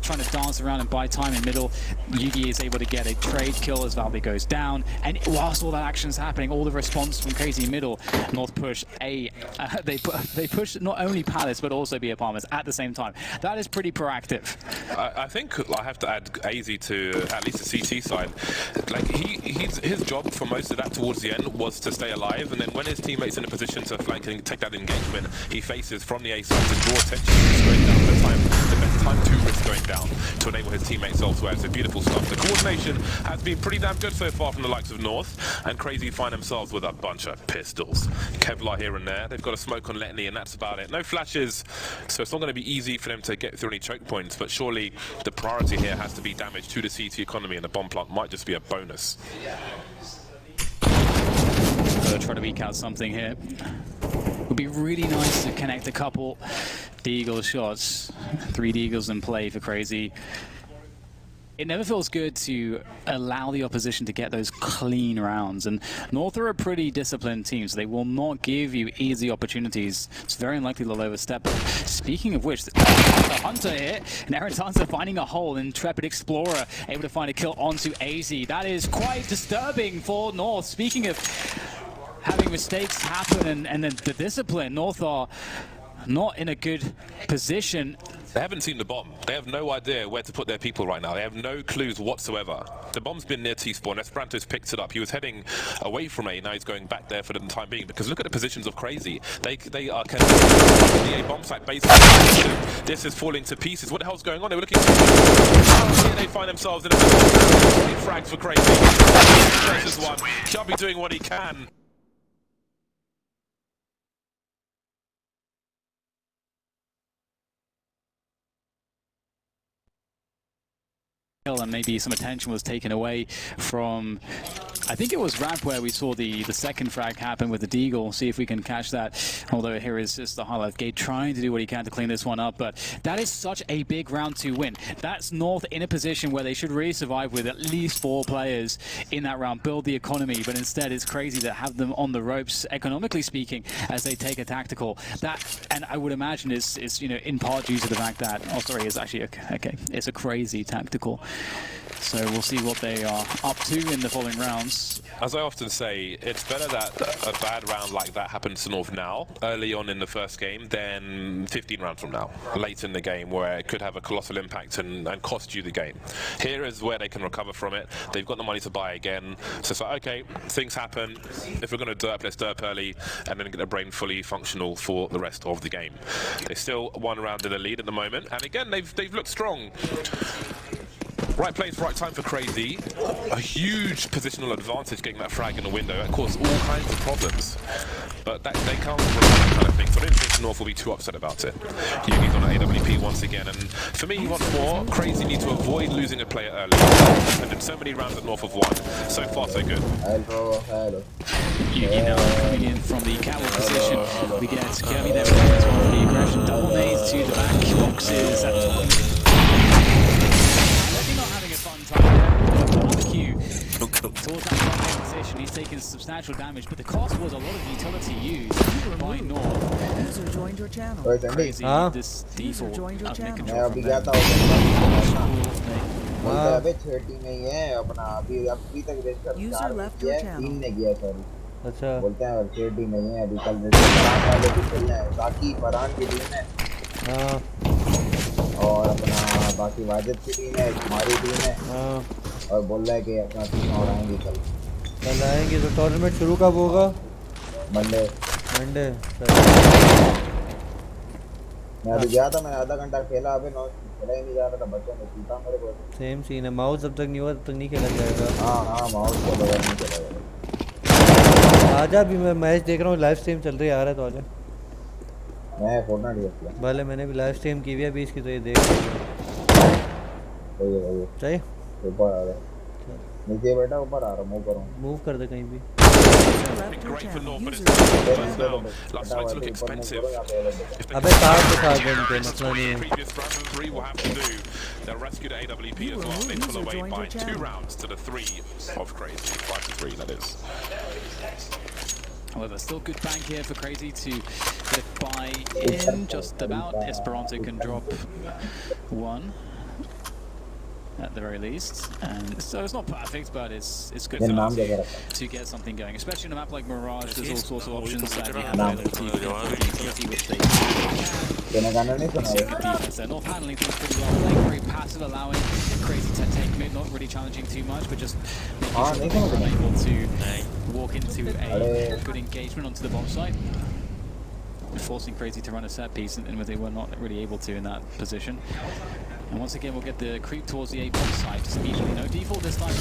trying to dance around and buy time in middle. Yugi is able to get a trade kill as Valve goes down, and whilst all that action's happening, all the response from Cr4zy middle, North push A, they push not only Palace but also B apartments at the same time. That is pretty proactive. I think I have to add AZ to at least the CT side. Like his job for most of that towards the end was to stay alive, and then when his teammates in a position to flank and take that engagement, he faces from the A side to draw attention straight down the best time to risk going down to enable his teammates elsewhere. So beautiful stuff. The coordination has been pretty damn good so far from the likes of North, and Cr4zy find themselves with a bunch of pistols. Kevlar here and there. They've got a smoke on Letney, and that's about it. No flashes, so it's not going to be easy for them to get through any choke points, but surely the priority here has to be damage to the CT economy, and the bomb plant might just be a bonus. Try to eke out something here. It would be really nice to connect a couple Deagle shots. 3 Deagles in play for Cr4zy. It never feels good to allow the opposition to get those clean rounds, and North are a pretty disciplined team, so they will not give you easy opportunities. It's very unlikely they'll overstep. But speaking of which, the Hunter here, and Aaron Hunter finding a hole, Intrepid Explorer able to find a kill onto AZ. That is quite disturbing for North. Speaking of having mistakes happen and the discipline, North are not in a good position. They haven't seen the bomb. They have no idea where to put their people right now. They have no clues whatsoever. The bomb's been near T-spawn. Esperanto's picked it up. He was heading away from A. Now he's going back there for the time being, because look at the positions of Cr4zy. They are kind of the A bomb site basically. This is falling to pieces. What the hell's going on? They were looking. Here they find themselves in a frags for Cr4zy. This is one. Chubby doing what he can. And maybe some attention was taken away from, I think it was ramp where we saw the second frag happen with the Deagle. See if we can catch that. Although here is just the highlight of Gate trying to do what he can to clean this one up. But that is such a big round 2 win. That's North in a position where they should really survive with at least 4 players in that round, build the economy. But instead it's Cr4zy that have them on the ropes, economically speaking, as they take a tactical. That, and I would imagine is you know, in part due to the fact that, oh sorry, it's actually okay, it's a Cr4zy tactical. So we'll see what they are up to in the following rounds. As I often say, it's better that a bad round like that happens to North now, early on in the first game, than 15 rounds from now, late in the game, where it could have a colossal impact and cost you the game. Here is where they can recover from it. They've got the money to buy again. So it's like, okay, things happen. If we're going to derp, let's derp early, and then get the brain fully functional for the rest of the game. They're still 1 round in the lead at the moment, and again, they've looked strong. Right place, right time for Cr4zy. A huge positional advantage getting that frag in the window. That caused all kinds of problems. But they can't run that kind of thing, so I don't think North will be too upset about it. Yugi's on AWP once again, and for me, once more, Cr4zy need to avoid losing a player early. And in so many rounds that North have won. So far, so good. Hello. Yugi now coming in from the catwalk position. We get Kirby there as well for the aggression. Double nades to the back boxes at the top. Towards that position, he's taken substantial damage, but the cost was a lot of utility used by North. User joined your channel. Cr4zy, this default joined your channel. मैं अभी गया था बोलता है अबे 30 नहीं है अपना अभी तक रजिस्टर 3 ने किया सॉरी अच्छा बोलते हैं 30 नहीं है अभी कल रजिस्टर वाले भी खेलना है बाकी फरहान की टीम है हां और अपना बाकी वाजिद की टीम है हमारी टीम है हां और बोल रहा है कि अपना टीम और आएंगे कल आएंगे तो टूर्नामेंट शुरू कब होगा मंडे मैं अभी गया था मैंने आधा घंटा खेला अबे खेला ही नहीं जा रहा था बच्चों ने पीटा मेरे को सेम सीन है माउस जब तक नहीं हुआ तब तक नहीं खेला जाएगा हां माउस को बगैर नहीं खेला जाएगा आजा भी मैं मैच देख रहा हूं लाइव स्ट्रीम चल रही है आ रहा है तो आजा मैं फोर्टनाइट देख लिया भले मैंने भी लाइव स्ट्रीम की हुई है अभी इसकी तो ये देख वही चाहिए ऊपर आ रहा नीचे बैठा ऊपर आ रहा मूव कर दे कहीं भी अबे तार दिखा दे इनके मसला नहीं है However, still good bank here for Cr4zy to get by in just about. Esperanto can drop 1. at the very least, and so it's not perfect, but it's good enough to get something going. Especially on a map like Mirage, there's all sorts of options that you have available to you for utility, which they defense. They're not handling things pretty well, playing very passive, allowing Cr4zy to take mid, not really challenging too much, but just making sure they're able to walk into a good engagement onto the bomb site, forcing Cr4zy to run a set piece, and they were not really able to in that position. And once again, we'll get the creep towards the A bomb site. Just immediately, no default this time. A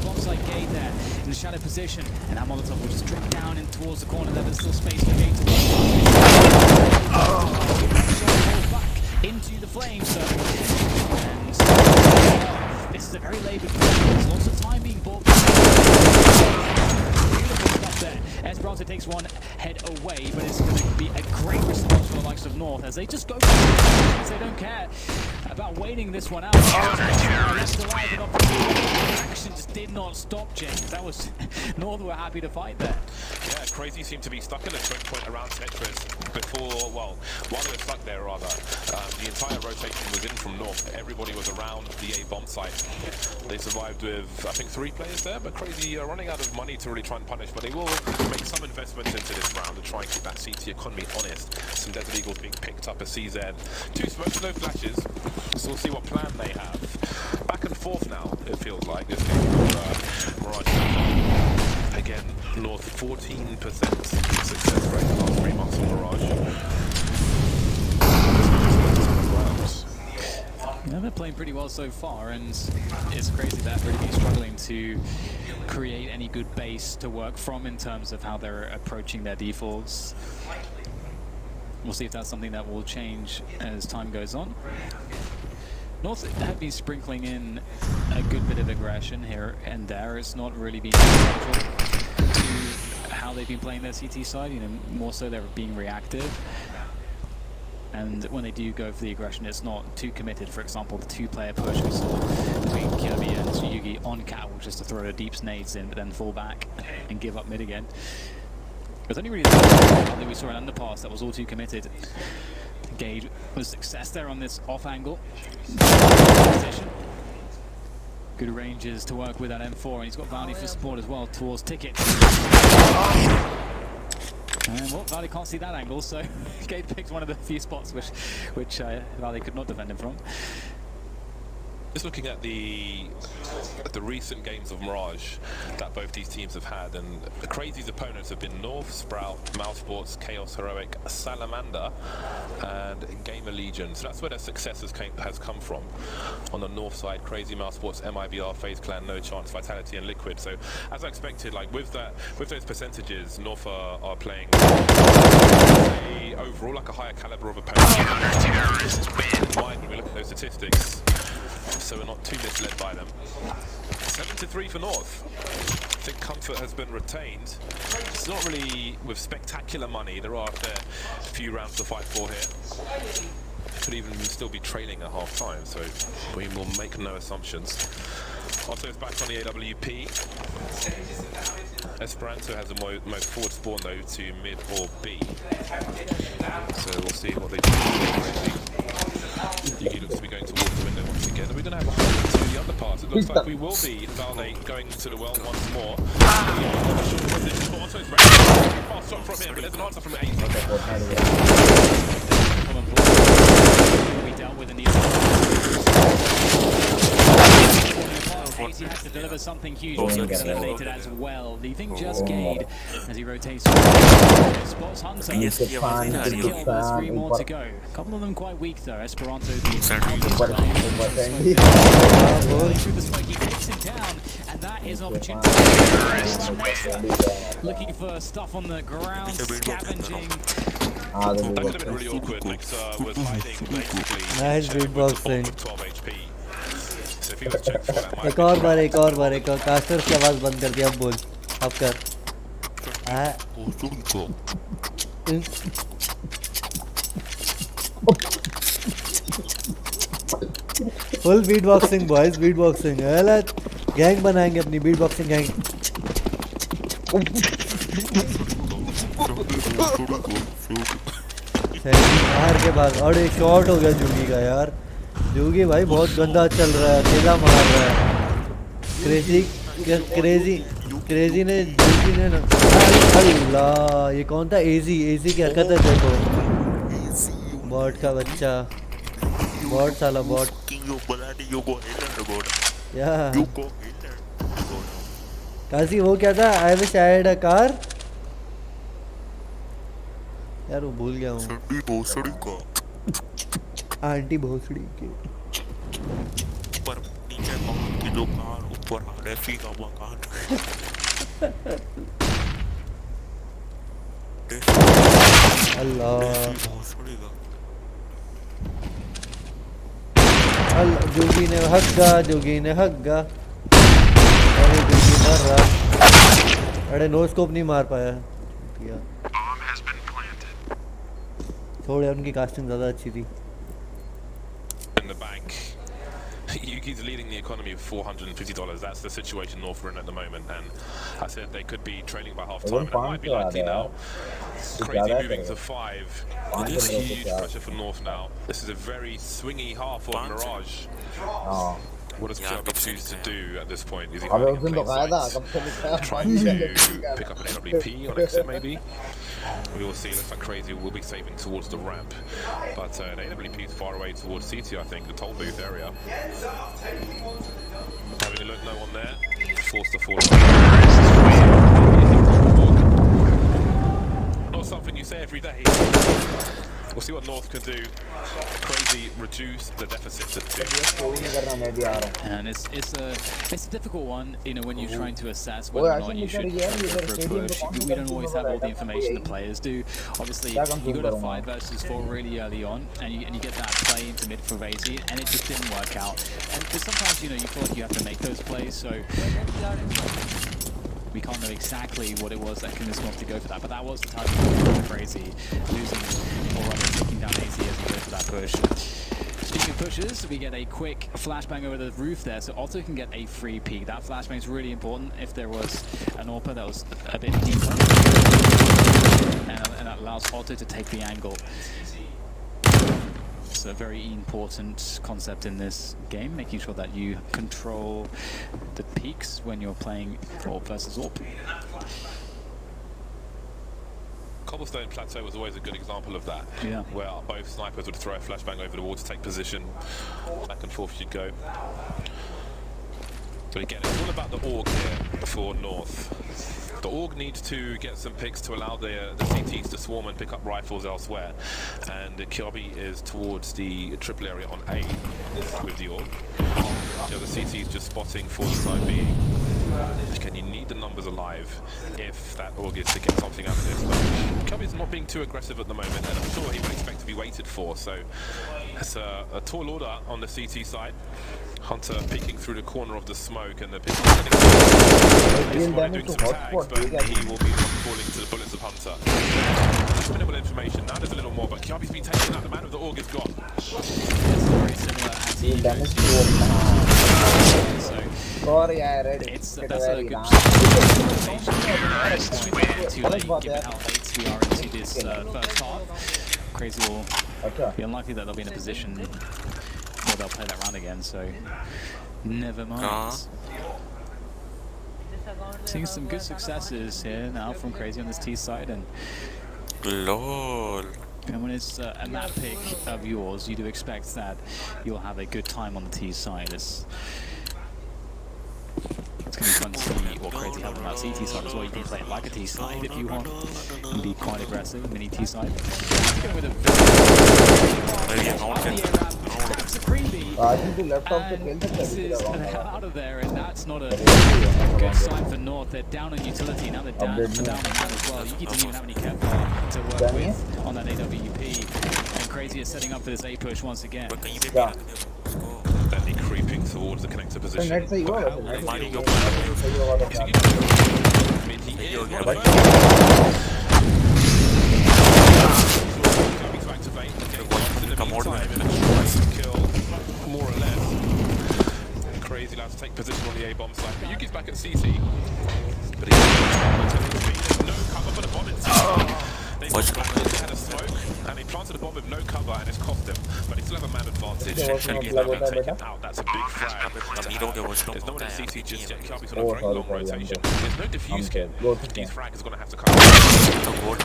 bomb site gate there in the shadow position, and that Molotov will just drop down in towards the corner there. There's still space for gate to back into the flames. So, and this is a very laboured position. There's lots of time being bought. There. Esperanto takes one head away, but it's going to be a great response for the likes of North as they just go for it. They don't care about waiting this one out. Action just did not stop, James. That was North were happy to fight there. Yeah, Cr4zy seemed to be stuck in a choke point around Tetris before, well, while they were stuck there rather. The entire rotation was in from North. Everybody was around the A bomb site. They survived with, I think, 3 players there, but Cr4zy are running out of money to really try and punish, but they will make some investments into this round to try and keep that CT economy honest. Some Desert Eagles being picked up as CZ. 2 smokes, no flashes, so we'll see what plan they have. Back and forth now, it feels like, this game for Mirage. Again, North 14% success rate the last 3 months on Mirage. Yeah, they're playing pretty well so far, and it's crazy that really been struggling to create any good base to work from in terms of how they're approaching their defaults. We'll see if that's something that will change as time goes on. North have been sprinkling in a good bit of aggression here and there. It's not really been central to how they've been playing their CT side. You know, more so they're being reactive. And when they do go for the aggression, it's not too committed. For example, the 2-player push we saw between Kirby and Yugi on Catwalk just to throw the deep snades in, but then fall back and give up mid again. It was only really that we saw an underpass that was all too committed. Gage was success there on this off angle position. Good ranges to work with that M4, and he's got Valley for support as well towards Ticket. And well, Valley can't see that angle, so Gabe picked one of the few spots which Valley could not defend him from. Just looking at the recent games of Mirage that both these teams have had, and Cr4zy's opponents have been North, Sprout, Mousesports, Chaos Heroic, Salamander, and Gamer Legion. So that's where their success has come from. On the North side, Cr4zy, Mousesports, MIBR, FaZe Clan, No Chance, Vitality, and Liquid. So as I expected, like with those percentages, North are playing overall like a higher caliber of opponent. When we look at those statistics, so we're not too misled by them. 7-3 for North. I think comfort has been retained. It's not really with spectacular money. There are a few rounds to fight for here. Could even still be trailing at half time, so we will make no assumptions. Otto is back on the AWP. Esperanto has the most forward spawn though to mid or B. So we'll see what they do. Yugi looks to be going towards the window once again. Are we going to have a hold to the underpass? It looks like we will be. Valde going to the well once more. Otto's ready. Fast shot from him, but there's an answer from 8. We dealt with in the Cr4zy has to deliver something huge. He'll get eliminated as well, leaving just Gade as he rotates. Spots Hunter. There's 3 more to go. A couple of them quite weak though. Esperanto through the smoke, he takes him down, and that is an opportunity. Looking for stuff on the ground, scavenging. That could have been really awkward. Nexa was hiding basically. Nice beatboxing. 12 HP. So if he was checked for that, एक और बार caster की आवाज बंद कर दिया. अब बोल, अब कर. Full beatboxing boys, beatboxing. Gang बनाएंगे अपनी beatboxing गैंग. बाहर के बाद और एक शॉट हो गया जूगी का यार. जोगी भाई बहुत गंदा चल रहा है, अकेला मार रहा है। क्रेजी ने जोगी ने अल्लाह, ये कौन था? एजी की हरकत है देखो। बॉट का बच्चा, बॉट साला बॉट। या काजी वो क्या था? I wish I had a car. यार वो भूल गया हूँ। आंटी भोसड़ी की ऊपर नीचे पहाड़ की जो कार, ऊपर रेफी का मकान। अल्लाह भोसड़ी का अल्लाह, जोगी ने हग्गा। अरे जोगी मर रहा। अरे नो स्कोप नहीं मार पाया। छोड़ यार, उनकी कास्टिंग ज़्यादा अच्छी थी। In the bank. Yuki's leading the economy with $450. That's the situation North are in at the moment, and I said they could be trailing by half time, and that might be likely now. Crazy moving to 5. This is huge pressure for North now. This is a very swingy half of Mirage. What does Cr4zy choose to do at this point? Is he hiding in plain sight? Trying to pick up an AWP on exit maybe? We will see. Looks like Cr4zy will be saving towards the ramp, but the AWP is far away towards CT, I think, the toll booth area. Having a look, no one there. Forced to fall. Not something you say every day. We'll see what North can do. Cr4zy reduce the deficit to 2. And it's a difficult one, you know, when you're trying to assess whether or not you should go for a push. We don't always have all the information the players do. Obviously, you got a 5 versus 4 really early on, and you get that play into mid for Cr4zy, and it just didn't work out. And sometimes, you know, you feel like you have to make those plays, so we can't know exactly what it was that convinced North to go for that, but that was the touch point for Cr4zy, losing, or rather taking down AZ as he goes for that push. Speaking of pushes, we get a quick flashbang over the roof there, so Otto can get a free peek. That flashbang is really important if there was an AWP that was a bit deeper, and that allows Otto to take the angle. It's a very important concept in this game, making sure that you control the peaks when you're playing AWP versus AWP. Cobblestone Plateau was always a good example of that. Yeah. Where both snipers would throw a flashbang over the wall to take position. Back and forth you'd go. But again, it's all about the AUG here for North. The AUG needs to get some picks to allow the CTs to swarm and pick up rifles elsewhere. And Cr4zy is towards the triple area on A with the AUG. You know, the CTs just spotting for the time being. Again, you need the numbers alive if that AUG is to get something out of this. But Cr4zy is not being too aggressive at the moment, and I'm sure he would expect to be waited for. So it's a tall order on the CT side. Hunter peeking through the corner of the smoke, and the pistol doing some tags, but he will be falling to the bullets of Hunter. Just minimal information. Now there's a little more, but Cr4zy's been taken out. The man of the AUG is gone. It's very similar as he goes. So that's a good too late, given how late we are into this first half. Cr4zy will be unlikely that they'll be in a position where they'll play that round again, so never mind. Seeing some good successes here now from Cr4zy on this T side, and LOL. And when it's a map pick of yours, you do expect that you'll have a good time on the T side. It's going to be fun to see what Cr4zy have on that CT side as well. You can play it like a T side if you want, and be quite aggressive, mini T side. Going with a out of there, and that's not a good sign for North. They're down on utility, now they're down on man as well. Yuki doesn't even have any Cr4zy to work with on that AWP, and Cr4zy is setting up for this A push once again. Definitely creeping towards the connector position. Kill, more or less. Cr4zy allowed to take position on the A-bomb side, but Yuki's back at CT. But he's no cover for the bomb in CT. They had a smoke, and he planted a bomb with no cover, and it's cost him. But he still have a man advantage. से watch में He's plug now been होता है बेटा? taken out. That's a big frag. मीरों के watch में There's no one होता in है CT just yet. Kirby's on Oh, a very long sorry, rotation. I'm There's no I'm diffuse kit. go to These that. frag is going to have to come. तो गोड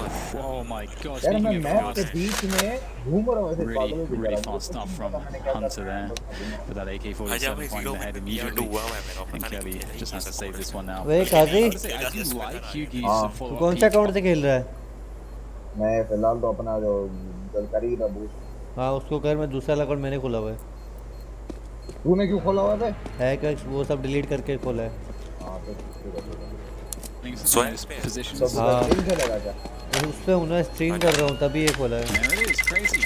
Oh my god, यार मैं speaking of map के chaos, बीच में घूम रहा हूँ ऐसे पागलों की really तरह, मुझे fast कुछ stuff नहीं from पता मैंने क्या Hunter करना है, there बस मैं घूम रहा हूँ। with that आजा AK-47 भाई finding जीरो the में head यार immediately, हुआ है मेरा and पता नहीं Kirby कितने just has to save this one now. Way I Qazi would say I do like Yugi's हाँ। तू follow-up कौन सा peak. अकाउंट से खेल रहा है? मैं फिलहाल तो अपना जो कर ही रहा बूस्ट। हाँ उसको कर, मैं दूसरा अकाउंट मैंने खोला हुआ है। तूने क्यों खोला हुआ है? हैक वो सब डिलीट करके खोला है। हाँ तो ठीक है। Swag This spin. position तो is पूरा स्ट्रीम चलेगा क्या? उस पे हूँ ना, स्ट्रीम कर रहा हूँ तभी ये खोला है। there it is, crazy.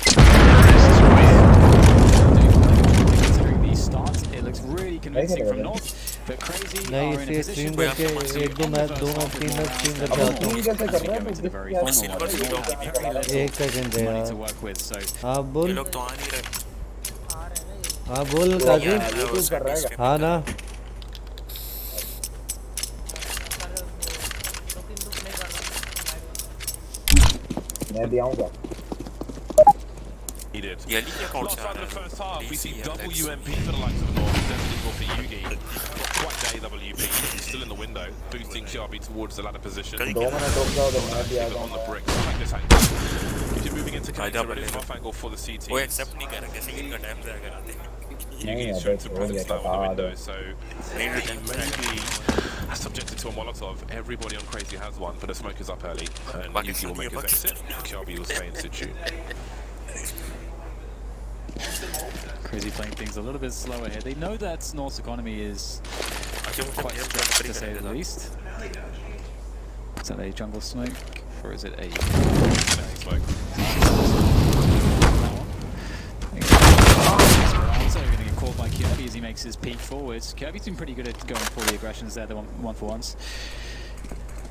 Considering these starts, it looks really convincing from North, but Crazy नहीं are in a इसलिए position स्ट्रीम where करके एक दो मैच तीन मैच स्ट्रीम अब करके वो आता हूँ। स्ट्रीम कैसे कर रहा है? go तो into the जिस very क्या final one. है, North have very little एक सेकंड है money यार। to work with, so हाँ ये बोल, लोग तो आ नहीं रहे हाँ बोल काजी। यूट्यूब कर रहा है क्या? हाँ ना, मैं भी आऊँगा। He did. ये ली अकाउंट Last से आ round of the रहा first half, we see DC, double Alex. UMP for the likes of North, definitely more for Yugi. Not quite the AWP, he's still in the window, boosting Kirby towards the ladder position. 2 minute रुक जाओ तो मैं भी आ Keep it on the जाऊँगा। bricks. I like this angle. If you're moving into आजा connector, it is पहले half angle for the CT. वो accept नहीं कर रहा कैसे इनका टाइम जाएगा आते नहीं Yugi is अबे showing some छोड़ presence दिया now on the था window, so नहीं he टाइम may जाएगा be subjected to a Molotov. Everybody on Crazy has one, but the smoke is up early, and Pakistan, Yugi will make yeah, his exit. Kirby will stay in situ. Crazy playing things a little bit slower here. They know that North's economy is अच्छा मुझे quite game stretched, कर to say the देता least. Is that a jungle smoke, or is it a... Smoke. Also going to get caught by Kirby as he makes his peek forwards. Kirby's been pretty good at going for the aggressions there, the one for once.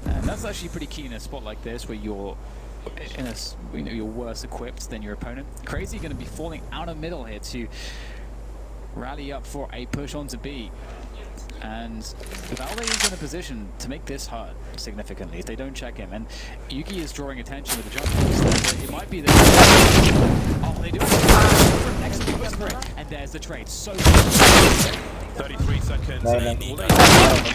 And that's actually pretty key in a spot like this where you're in a, you're worse equipped than your opponent. Crazy going to be falling out of middle here to rally up for a push onto B. And Valde is in a position to make this hurt significantly if they don't check him. And Yugi is drawing attention with the jump boost. It might be that... Oh, they do it. Next to Whisper. And there's the trade. So 33 seconds. No, no. And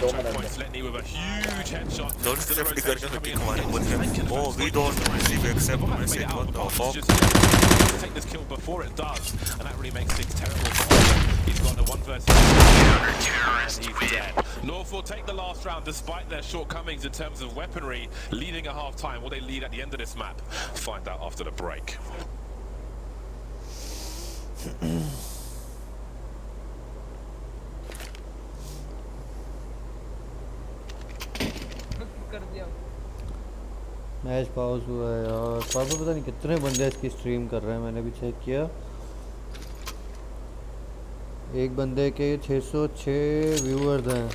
No, points. Letney with a huge headshot. Don't Still a script rotation करके coming pick in. हमारे बोल के oh we don't receive except message what the fuck Just take this kill before it does, and that really makes things terrible for him. He's got a 1 versus 1, and he's dead. North will take the last round despite their shortcomings in terms of weaponry, leading at half time. Will they lead at the end of this map? Find out after the break. Match pause हुआ है यार। पापा पता नहीं कितने बंदे इसकी stream कर रहे हैं, मैंने भी चेक किया। एक बंदे के 606 व्यूअर्स हैं,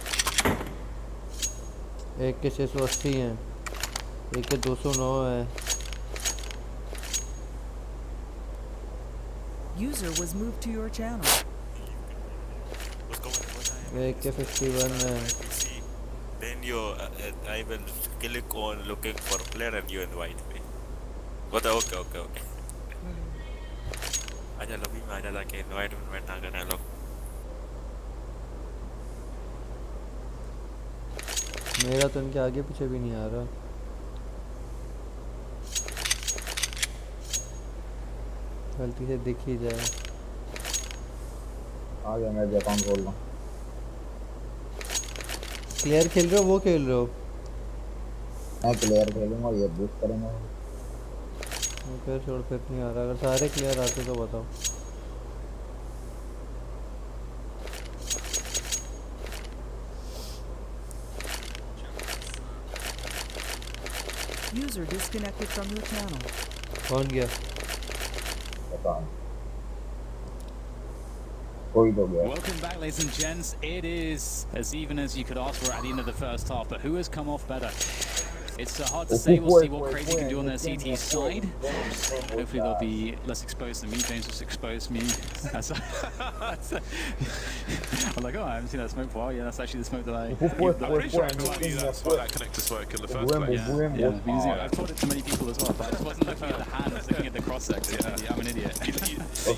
एक के 680 हैं, एक के 209 हैं। User was moved to your channel. एक के 51 हैं। then you I will click on looking for player and you invite me but okay आजा लॉबी में आजा जाके इनवाइट ना करना लोग मेरा तो इनके आगे पीछे भी नहीं आ रहा। गलती से दिख ही जाए। आ गया, मैं भी अकाउंट खोल रहा हूँ। क्लियर खेल रहे हो वो खेल रहे हो? मैं क्लियर खेलूंगा, ये बूस्ट करेंगे। फिर छोड़, फिर नहीं आ रहा। अगर सारे क्लियर आते तो बताओ। User disconnected from your channel. कौन गया? पता नहीं, कोई तो गया। welcome back, ladies and gents. It is as even as you could ask for at the end of the first half, but who has come off better? It's hard to say. We'll see what Cr4zy can do on their CT side. Hopefully they'll be less exposed than me. James just exposed me. I'm like, oh, I haven't seen that smoke for a while. Yeah, that's actually the smoke that I... I'm pretty sure I told you that's why that connector smoke in the first place. Yeah, I've told it to many people as well, but I just wasn't looking at the hand, I was looking at the cross-section. Yeah. I'm an idiot. Smoke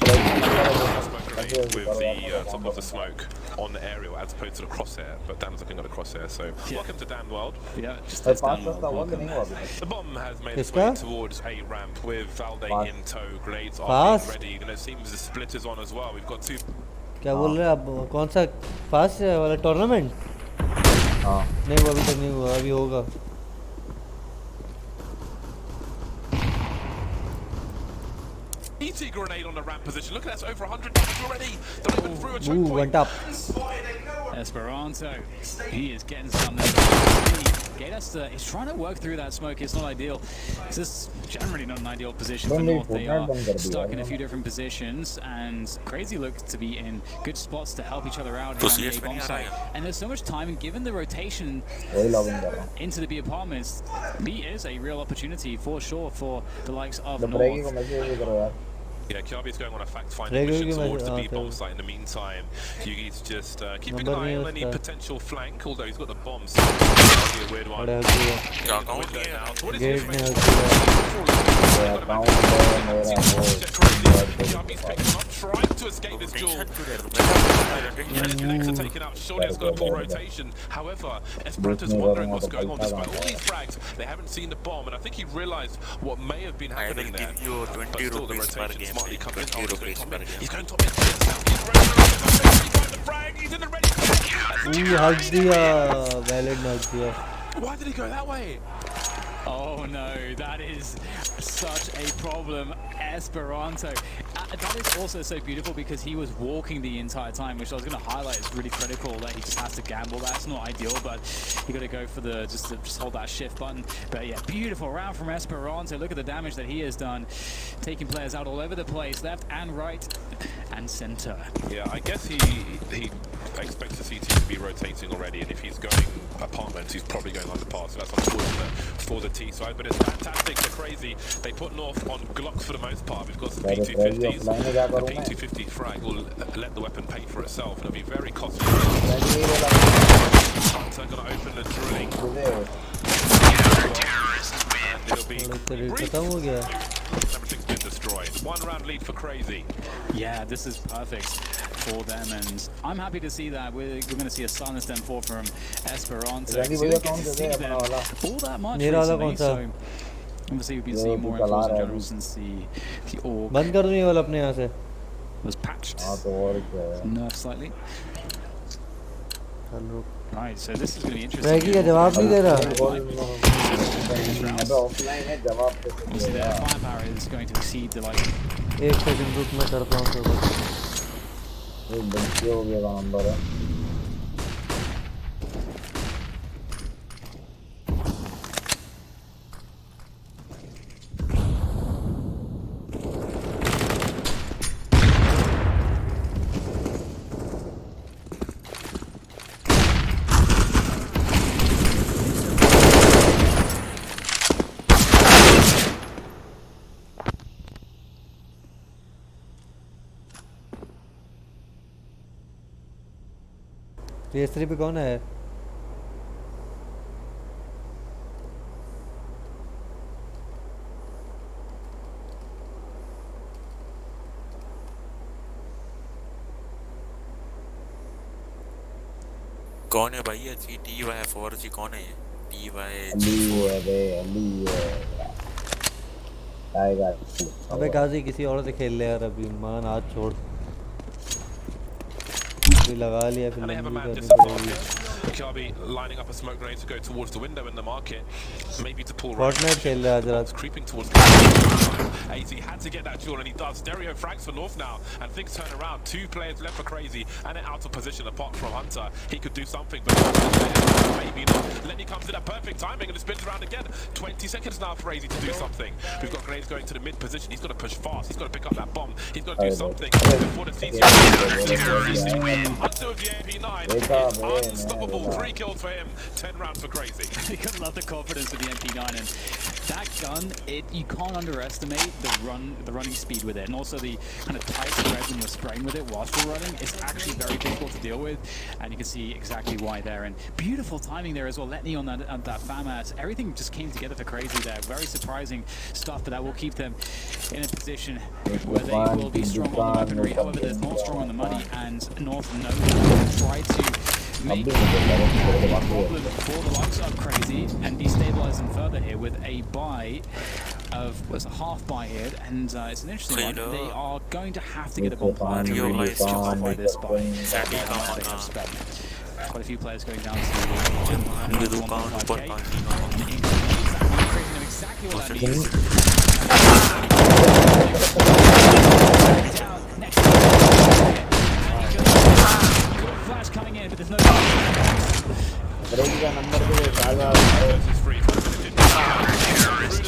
grenade with the top of the smoke on the aerial as opposed to the crosshair, but Dan's looking at the crosshair, so welcome to Dan World. Yeah, just as Dan World. The bomb has made its way towards A ramp with Valde in tow, grenades are being ready, and it seems the split is on as well. We've got two. क्या बोल रहे हैं आप कौन सा fast वाला tournament नहीं वो अभी तक नहीं हुआ अभी होगा ET grenade on the ramp position. Look at that, it's over 100 damage already. Don't even through a choke point. Went up. Esperanto, he is getting something. Gator is trying to work through that smoke. It's not ideal. This is generally not an ideal position for North. They are stuck in a few different positions, and Cr4zy looks to be in good spots to help each other out here on the A bomb site. And there's so much time, and given the rotation into the B apartments, B is a real opportunity for sure for the likes of North. Yeah, Cr4zy is going on a fact-finding mission towards the B bomb site. In the meantime, Yugi's just keeping an eye on any potential flank, although he's got the bombs. So that'll be a weird one. What is this? Cr4zy's picking him up, trying to escape this duel. Connector taken out. Surely has got a full rotation. However, Esperanto's wondering what's going on. Despite all these frags, they haven't seen the bomb, and I think he realized what may have been happening there. But still, the rotation smartly comes in. He's going top mid. He's in the ready. Why did he go that way? Oh no, that is such a problem. Esperanto. That is also so beautiful because he was walking the entire time, which I was going to highlight is really critical that he just has to gamble. That's not ideal, but you got to go for the just hold that shift button. But yeah, beautiful round from Esperanto. Look at the damage that he has done, taking players out all over the place, left and right and center. Yeah, I guess he expects the CT to be rotating already, and if he's going apartments, he's probably going underpass. So that's unfortunate for the T side, but it's fantastic for Cr4zy. They put North on Glocks for the most part. We've got some P250s. A P250 frag will let the weapon pay for itself, and it'll be very costly. Hunter going to open the drilling. And it'll be everything's been destroyed. One round lead for Cr4zy. Yeah, this is perfect for them, and I'm happy to see that. We're going to see a silenced M4 from Esperanto. We don't get to see them all that much recently, so obviously we've been seeing more M4s in general since the org was patched. Nerfed slightly. Right, so this is going to be interesting. Obviously their firepower is going to exceed the like... PS3 पे कौन है कौन है भाई ये Cr4zy कौन है ये अबे गाजी किसी और से खेल ले यार अभी मान हाथ छोड़ लगा लिया फिर Cr4zy lining up a smoke grenade to go towards the window in the market, maybe to pull Fortnite खेल रहा है आज creeping towards AZ had to get that duel, and he does. Stereo frags for North now, and things turn around. 2 players left for Cr4zy, and they're out of position apart from Hunter. He could do something, but maybe not. Lenny comes in at perfect timing, and it spins around again. 20 seconds now for AZ to do something. We've got grenades going to the mid position. He's got to push fast. He's got to pick up that bomb. He's got to do something before the CT. Hunter with the AP9 is unstoppable. Rumble, 3 kills for him, 10 rounds for Cr4zy. You gotta love the confidence of the MP9, and that gun, you can't underestimate the running speed with it, and also the kind of tight spread when you're spraying with it whilst you're running. It's actually very difficult to deal with, and you can see exactly why there. And beautiful timing there as well, letting on that FAMAS. Everything just came together for Cr4zy there. Very surprising stuff, but that will keep them in a position where they will be strong on the weaponry. However, they're not strong on the money, and North know that. Try to make a problem for the likes of Cr4zy and destabilize them further here with a buy of, what's a half buy here, and it's an interesting one. They are going to have to get a bomb plant to really justify this buy. Exactly how much they have spent. Quite a few players going down to the 1.5k. Exactly what that means. Flash coming in, but there's no.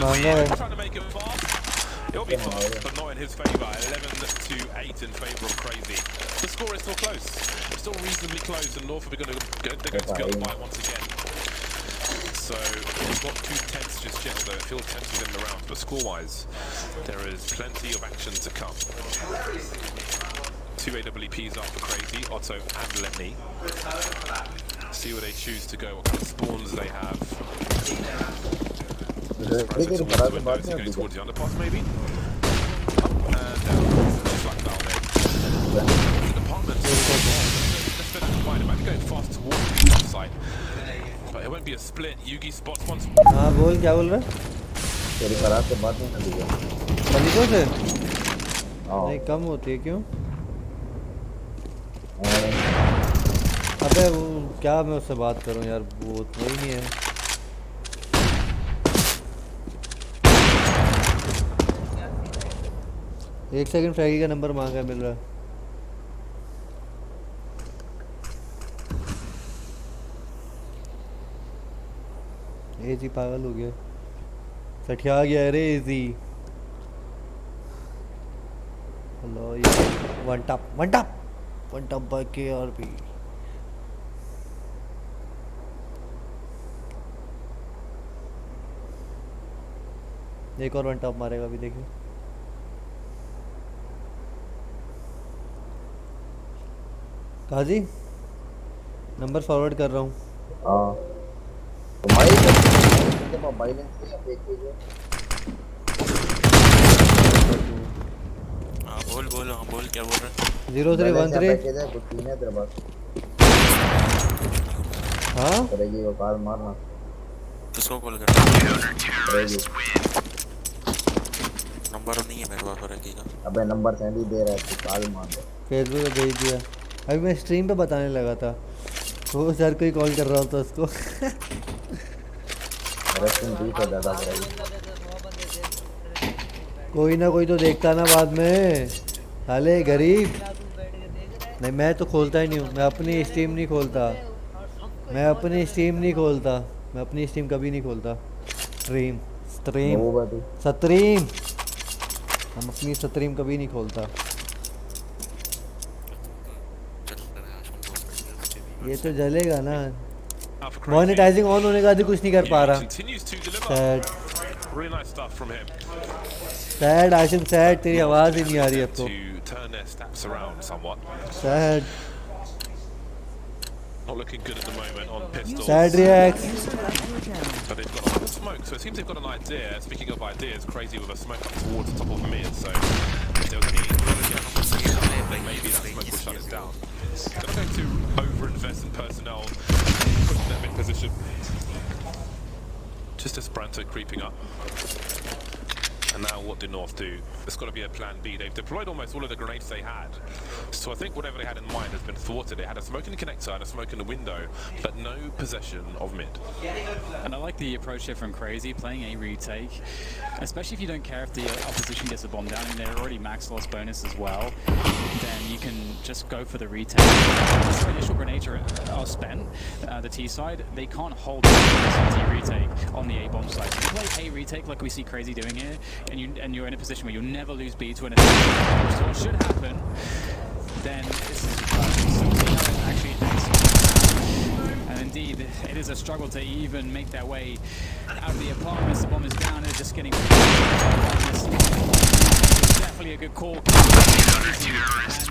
Trying to make it fast. It'll be fast, but not in his favour. 11-8 in favour of Cr4zy. The score is still close. It's still reasonably close, and North are going to go the fight once again. So it's not too tense just yet, although it feels tense within the round. But score-wise, there is plenty of action to come. 2 AWPs up for Cr4zy, Otto and Letney. See where they choose to go, what kind of spawns they have. Going towards the underpass maybe. And just like down there. Apartments. Let's fit that find. It might be going fast towards the side. But it won't be a split. Yugi spots once. हाँ बोल क्या बोल रहा है? तेरी खराब से बात नहीं करती है। मलिकों से? नहीं कम होती है क्यों? अबे वो क्या मैं उससे बात करूं यार, वो वही नहीं है। एक सेकंड फ्रैगी का नंबर मांगा मिल रहा है। एजी पागल हो गया, सठिया गया रे एजी। हेलो ये वन टप बाय KRP। एक और वन टॉप मारेगा अभी, देखिए। काजी नंबर फॉरवर्ड कर रहा हूँ। हाँ बोल क्या बोल रहा है? 0313 हाँ करेगी वो कॉल मारना। किसको कॉल कर? नंबर नहीं है मेरे पास फरेगी का। अबे नंबर सेंड ही दे रहा है, तू कॉल मार दे। फेसबुक पे भेज दिया। अभी मैं स्ट्रीम पे बताने लगा था, वो सर कोई कॉल कर रहा होता उसको। कोई ना कोई तो देखता ना बाद में, साले गरीब। नहीं मैं तो खोलता ही नहीं हूँ, मैं अपनी स्ट्रीम नहीं खोलता, मैं अपनी स्ट्रीम कभी नहीं खोलता। स्ट्रीम हम अपनी स्ट्रीम कभी नहीं खोलता। ये तो जलेगा ना, मोनेटाइजिंग ऑन होने के बाद भी कुछ नहीं कर पा रहा। सैड आशिम सैड, तेरी आवाज ही नहीं आ रही अब तो। Sad Not looking good at the moment on pistols. Sad reacts. But they've got a lot of smoke, so it seems they've got an idea. Speaking of ideas, Cr4zy with a smoke up towards the top of mid, so if there was any maybe that smoke will shut us down. They're not going to over-invest in personnel, put them in position. Just a Spranto creeping up. And now what do North do? There's got to be a plan B. They've deployed almost all of the grenades they had. So I think whatever they had in mind has been thwarted. They had a smoke in the connector and a smoke in the window, but no possession of mid. And I like the approach here from Cr4zy, playing a retake, especially if you don't care if the opposition gets a bomb down. I mean, they're already max loss bonus as well. Then you can just go for the retake. Once the initial grenades are spent, the T side, they can't hold the T retake on the A bomb side. So you play A retake like we see Cr4zy doing here, and you're in a position where you'll never lose B to an assist, which is what should happen. Then this is so we'll see how it actually ends. And indeed. It is a struggle to even make their way out of the apartments. The bomb is down. They're just getting... Definitely a good call. And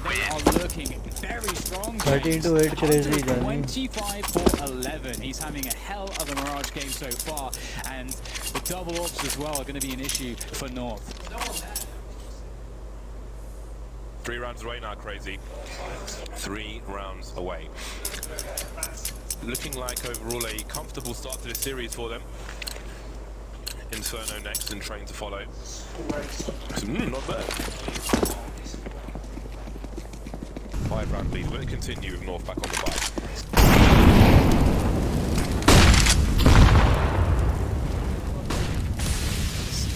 they are looking very strong. 13 to 8 crazy, Johnny. 25 for 11. He's having a hell of a Mirage game so far. And the double orbs as well are going to be an issue for North. 3 rounds away now, Cr4zy. 3 rounds away. Looking like overall a comfortable start to the series for them. Inferno next and Train to follow. Not bad. 5-round lead. Will it continue with North back on the bike?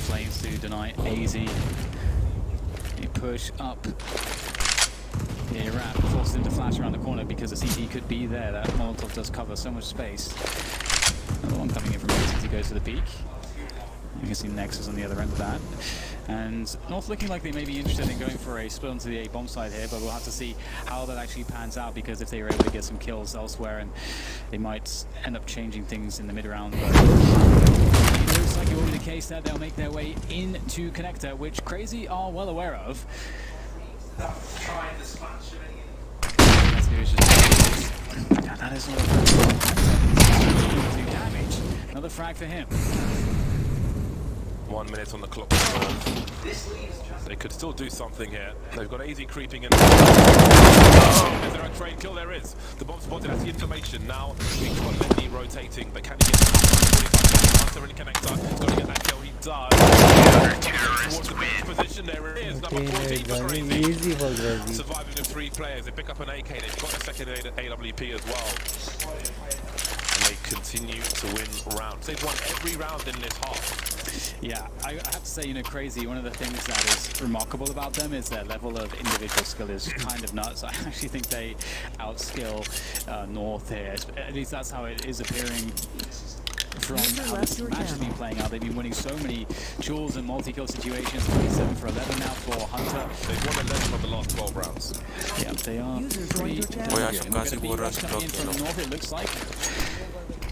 Flames to deny AZ. They push up. The ramp forces him to flash around the corner because the CT could be there. That Molotov does cover so much space. Another one coming in from AZ as he goes to the peak. You can see Nexus on the other end of that. And North looking like they may be interested in going for a split onto the A bomb side here, but we'll have to see how that actually pans out, because if they were able to get some kills elsewhere, and they might end up changing things in the mid-round. But it looks like it will be the case that they'll make their way into Connector, which Cr4zy are well aware of. That is not a damage. Another frag for him. 1 minute on the clock. They could still do something here. They've got AZ creeping in. Is there a train kill? There is. The bomb spotted. That's the information. Now we've got Lenny rotating, but can he get Hunter in Connector? He's got to get that kill. He does. Towards the bench position. There it is. Number 14 for Cr4zy. Surviving the 3 players. They pick up an AK. They've got a second AWP as well. And they continue to win rounds. They've won every round in this half. Yeah, I have to say, you know, Cr4zy, one of the things that is remarkable about them is their level of individual skill is kind of nuts. I actually think they outskill North here. At least that's how it is appearing from how this match has been playing out. They've been winning so many duels and multi-kill situations. 27 for 11 now for Hunter. They've won 11 of the last 12 rounds. Yeah, they are pretty... from North, it looks like.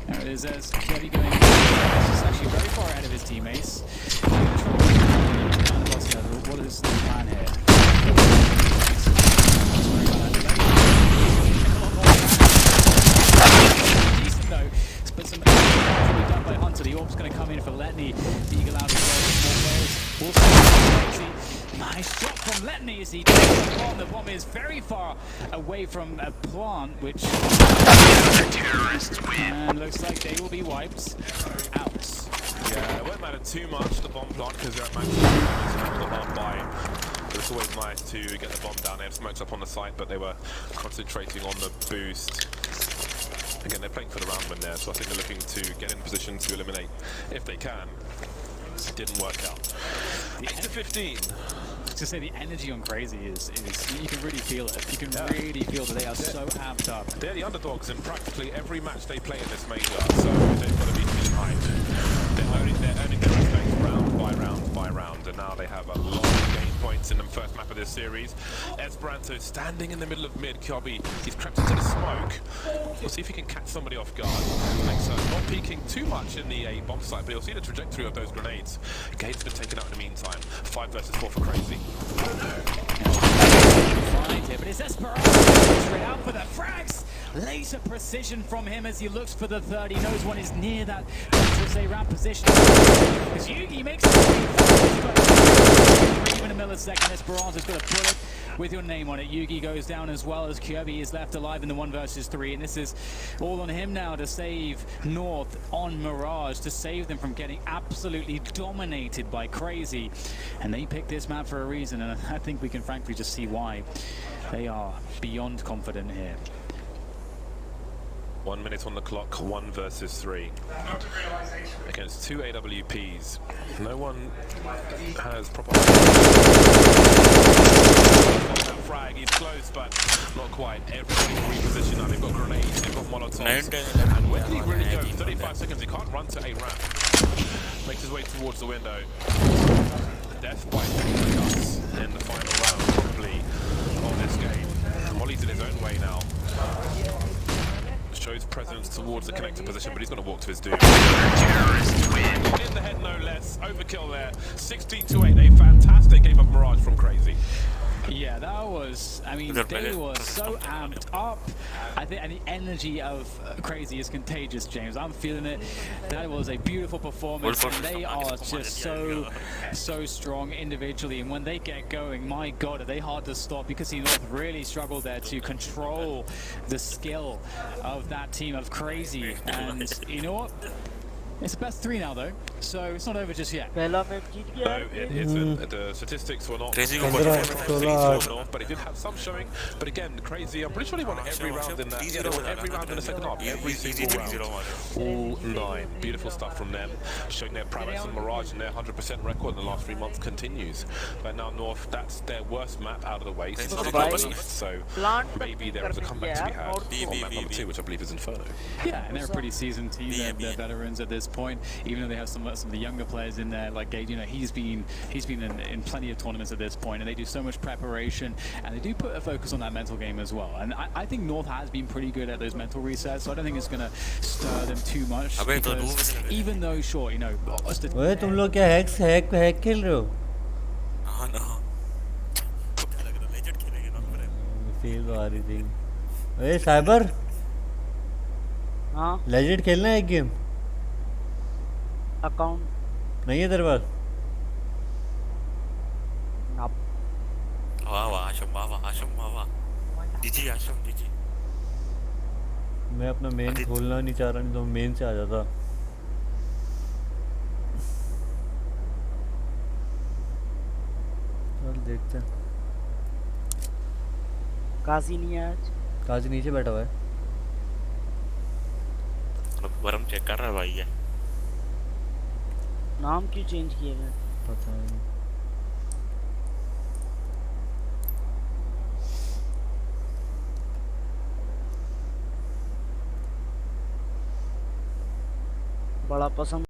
There it is, as Cr4zy going. This is actually very far ahead of his teammates. What is the plan here? Decent though, but some damage will be done by Hunter. The orb's going to come in for Letney. Eagle out as well. Also, nice shot from Letney as he takes the bomb. The bomb is very far away from a plant, which... And looks like they will be wiped out. Yeah, it won't matter too much, the bomb plant, because they're at maximum the bomb by. But it's always nice to get the bomb down. They have smokes up on the site, but they were concentrating on the boost. Again, they're playing for the round win there, so I think they're looking to get in position to eliminate if they can. It didn't work out. 8 to 15. To say the energy on Cr4zy is you can really feel it. You can really feel that they are so amped up. They're the underdogs in practically every match they play in this major, so they've got to be feeling hyped. They're earning their respect round by round by round, and now they have a lot of game points in the first map of this series. Esperanto standing in the middle of mid. Cr4zy, he's crept into the smoke. We'll see if he can catch somebody off guard. Not peeking too much in the A bomb site, but you'll see the trajectory of those grenades. Gate's been taken out in the meantime. 5 versus 4 for Cr4zy. But it's Esperanto straight out for the frags. Laser precision from him as he looks for the third. He knows one is near that say ramp position. As Yugi makes it even a millisecond. Esperanto's got a bullet with your name on it. Yugi goes down as well as Cr4zy is left alive in the 1 versus 3, and this is all on him now to save North on Mirage, to save them from getting absolutely dominated by Cr4zy. And they picked this map for a reason, and I think we can frankly just see why. They are beyond confident here. 1 minute on the clock, 1 versus 3. Against 2 AWPs. No one has proper... Frag, he's close, but not quite. Everybody's repositioned now. They've got grenades, they've got molotovs. And where did he really go? 35 seconds, he can't run to A ramp. Makes his way towards the window. Death by Guts in the final round, probably, of this game. Molly's in his own way now. shows presence towards the connector position, but he's going to walk to his doom. In the head, no less. Overkill there. 16-8. A fantastic game of Mirage from Cr4zy. Yeah, that was, I mean, they were so amped up. I think, and the energy of Cr4zy is contagious, James. I'm feeling it. That was a beautiful performance, and they are just so strong individually. And when they get going, my God, are they hard to stop? You can see North really struggled there to control the skill of that team of Cr4zy. And you know what? It's the best 3 now, though, so it's not over just yet. No, it isn't. The statistics were not Cr4zy North, but it did have some showing. But again, Cr4zy, I'm pretty sure they won every round in that. Yeah, they won every round in the second half. Every single round. All 9. Beautiful stuff from them, showing their prowess and Mirage, and their 100% record in the last 3 months continues. But now North, that's their worst map out of the way since they got East, so maybe there is a comeback to be had on map number 2, which I believe is Inferno. Yeah, and they're a pretty seasoned team. They're veterans at this point, even though they have some of the younger players in there, like Gage. You know, he's been in plenty of tournaments at this point, and they do so much preparation, and they do put a focus on that mental game as well. And I think North has been pretty good at those mental resets, so I don't think it's going to stir them too much. Because even though, sure, you know, ओए तुम लोग क्या hack खेल रहे हो? हाँ ना legend खेलेंगे ना पर फील आ रही थी। ओए साइबर, हाँ लेजेंड खेलना है एक गेम? अकाउंट नहीं है तेरे पास? वाह आशम वाह जीजी आशम जीजी मैं अपना मेन खोलना नहीं चाह रहा, नहीं तो मेन से आ जाता। चल देखते हैं। काजी नहीं है आज। काजी नीचे बैठा हुआ है। बरम चेक कर रहा है भाई ये। नाम क्यों चेंज किए गए? पता नहीं। बड़ा पसंद